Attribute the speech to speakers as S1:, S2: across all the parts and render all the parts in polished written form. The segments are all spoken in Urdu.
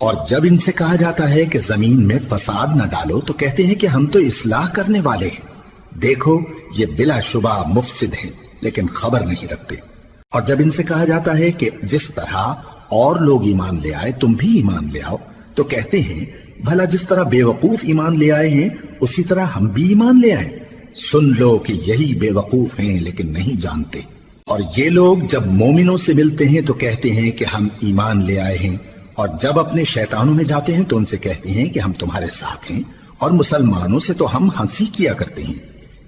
S1: اور جب ان سے کہا جاتا ہے کہ زمین میں فساد نہ ڈالو تو کہتے ہیں کہ ہم تو اصلاح کرنے والے ہیں، دیکھو یہ بلا شبہ مفسد ہیں لیکن خبر نہیں رکھتے۔ اور جب ان سے کہا جاتا ہے کہ جس طرح اور لوگ ایمان لے آئے تم بھی ایمان لے آؤ تو کہتے ہیں بھلا جس طرح بے وقوف ایمان لے آئے ہیں اسی طرح ہم بھی ایمان لے آئیں۔ سن لو کہ یہی بے وقوف ہیں لیکن نہیں جانتے۔ اور یہ لوگ جب مومنوں سے ملتے ہیں تو کہتے ہیں کہ ہم ایمان لے آئے ہیں، اور جب اپنے شیطانوں میں جاتے ہیں تو ان سے کہتے ہیں کہ ہم تمہارے ساتھ ہیں، اور مسلمانوں سے تو ہم ہنسی کیا کرتے ہیں۔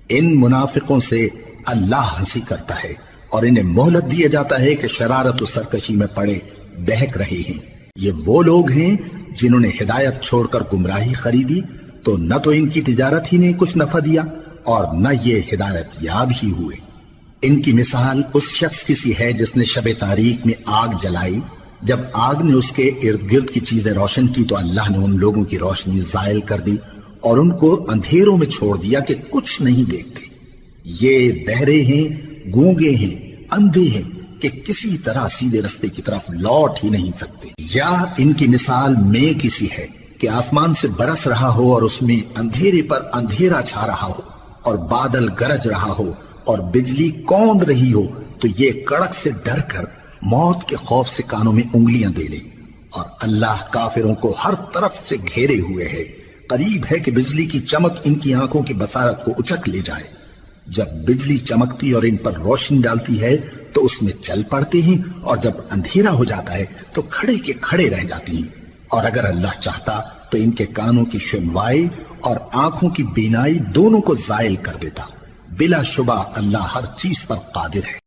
S1: ان منافقوں سے اللہ ہنسی کرتا ہے اور انہیں مہلت دیا جاتا ہے کہ شرارت و سرکشی میں پڑے بہک رہے ہیں۔ یہ وہ لوگ ہیں جنہوں نے ہدایت چھوڑ کر گمراہی خریدی، تو نہ تو ان کی تجارت ہی نے کچھ نفع دیا اور نہ یہ ہدایت یاب ہی ہوئے۔ ان کی مثال اس شخص کی سی ہے جس نے شب تاریک میں آگ جلائی، جب آگ نے اس کے ارد گرد کی چیزیں روشن کی تو اللہ نے ان لوگوں کی روشنی زائل کر دی اور ان کو اندھیروں میں چھوڑ دیا کہ کچھ نہیں دیکھتے۔ یہ بہرے ہیں، گونگے ہیں، اندھے ہیں کہ کسی طرح سیدھے رستے کی طرف لوٹ ہی نہیں سکتے۔ یا ان کی مثال میں کسی ہے کہ آسمان سے برس رہا ہو اور اس میں اندھیرے پر اندھیرا چھا رہا ہو اور بادل گرج رہا ہو اور بجلی کوند رہی ہو تو یہ کڑک سے ڈر کر موت کے خوف سے کانوں میں انگلیاں دے لے۔ اور اللہ کافروں کو ہر طرف سے گھیرے ہوئے ہے، قریب ہے کہ بجلی کی چمک ان کی آنکھوں کی بصارت کو اچک لے جائے۔ جب بجلی چمکتی اور ان پر روشنی ڈالتی ہے تو اس میں چل پڑتے ہیں، اور جب اندھیرا ہو جاتا ہے تو کھڑے کے کھڑے رہ جاتی ہیں۔ اور اگر اللہ چاہتا تو ان کے کانوں کی سنوائی اور آنکھوں کی بینائی دونوں کو زائل کر دیتا۔ بلا شبہ اللہ ہر چیز پر قادر ہے۔